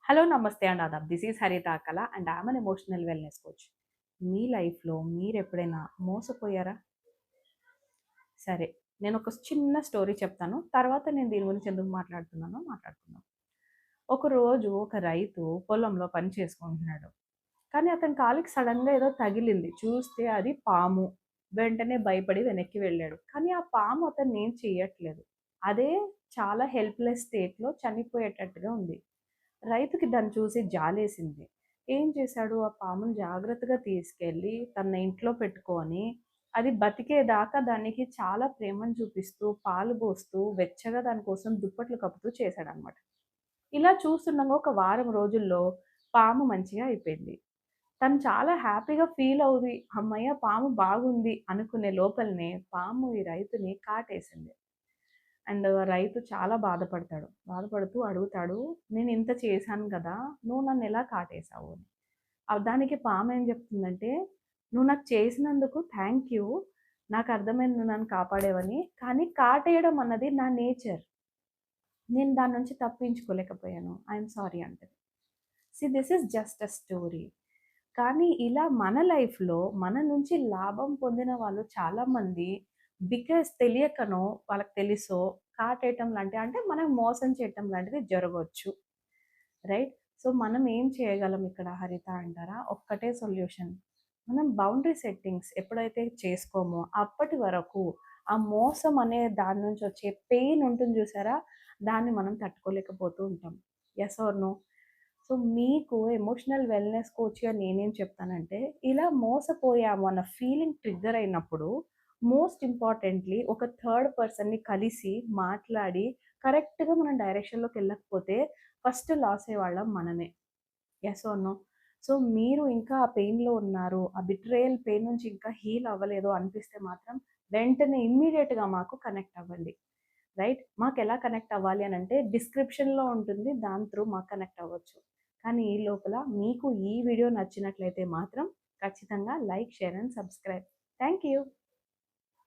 Hello నమస్తే and Aadab. This is Haritha Kala and I'm an emotional wellness coach. మీ లైఫ్‌లో మీరెప్పుడైనా మోసపోయారా? సరే. నేనొక చిన్న స్టోరీ చెప్తాను. తర్వాత నేను దీని గురించి ఎందుకు మాట్లాడుతున్నానో మాట్లాడుకుందాం. ఒకరోజు ఒక రైతు పొలంలో పని చేసుకుంటున్నాడు. కానీ అతని కాలికి సడెన్‌గా ఏదో తగిలింది. చూస్తే అది పాము. వెంటనే భయపడి వెనక్కి వెళ్ళాడు. కానీ ఆ పాము అతన్నేం చెయ్యట్లేదు. అదే చాలా హెల్ప్‌లెస్ స్టేట్‌లో చనిపోయేటట్టుగా ఉంది. రైతుకి దాన్ని చూసి జాలేసింది. ఏం చేశాడు, ఆ పాముని జాగ్రత్తగా తీసుకెళ్ళి తన ఇంట్లో పెట్టుకొని, అది బతికేదాకా దానికి చాలా ప్రేమను చూపిస్తూ, పాలు పోస్తూ, వెచ్చగా దాని కోసం దుప్పట్లు కప్పుతూ చేశాడనమాట. ఇలా చూస్తుండగా ఒక వారం రోజుల్లో పాము మంచిగా అయిపోయింది. తను చాలా హ్యాపీగా ఫీల్ అవుది. హమ్మయ్య! పాము బాగుంది అనుకునే లోపలనే పాము ఈ రైతుని కాటేసింది. అండ్ రైతు చాలా బాధపడతాడు. బాధపడుతూ అడుగుతాడు, "నేనింత చేశాను గదా! నువ్వు నన్నెలా కాటేశావు" అని. దానికి పామేం జెప్తుందంటే, "నువ్వు నాకు చేసినందుకు థాంక్ యూ. నాకర్థమైంది నువ్వు నన్ను కాపాడావని. కానీ కాటేయడం అన్నది నా నేచర్. నేను దాని నుంచి తప్పించుకోలేకపోయాను. ఐ యామ్ సారీ" అంటది. This is just a story. కానీ ఇలా మన లైఫ్‌లో మన నుంచి లాభం పొందిన వాళ్ళు చాలామంది బికాస్ తెలియకనో, వాళ్ళకి తెలుసో కాటేయటం లాంటివి అంటే మనం మోసం చేయటం లాంటిది జరగొచ్చు. రైట్? సో, మనం ఏం చేయగలం ఇక్కడ హరిత అంటారా? ఒక్కటే సొల్యూషన్. మనం బౌండరీ సెట్టింగ్స్ ఎప్పుడైతే చేసుకోమో అప్పటి వరకు ఆ మోసం అనే దాని నుంచి వచ్చే పెయిన్ ఉంటుంది చూసారా? దాన్ని మనం తట్టుకోలేకపోతూ ఉంటాం. Yes or no? సో, మీకు ఎమోషనల్ వెల్‌నెస్ కోచ్‌గా నేనేం చెప్తానంటే, ఇలా మోసపోయాము అన్న ఫీలింగ్ ట్రిగ్గర్ అయినప్పుడు, మోస్ట్ ఇంపార్టెంట్‌లీ ఒక థర్డ్ పర్సన్‌ని కలిసి, మాట్లాడి, కరెక్ట్‌గా మనం డైరెక్షన్‌లోకెళ్ళకపోతే ఫస్ట్ లాస్ అయ్యేవాళ్ళం మనమే. Yes or no? సో, మీరు ఇంకా ఆ పెయిన్‌లో ఉన్నారు. ఆ బిట్రేయల్ పెయిన్ నుంచి ఇంకా హీల్ అవ్వలేదు అనిపిస్తే మాత్రం వెంటనే ఇమ్మీడియేట్‌గా మాకు కనెక్ట్ అవ్వండి. రైట్? మాకెలా కనెక్ట్ అవ్వాలి అనంటే డిస్క్రిప్షన్‌లో ఉంటుంది. దాని త్రూ మాకు కనెక్ట్ అవ్వచ్చు. కానీ ఈ లోపల మీకు ఈ వీడియో నచ్చినట్లయితే మాత్రం ఖచ్చితంగా like, share and subscribe. Thank you.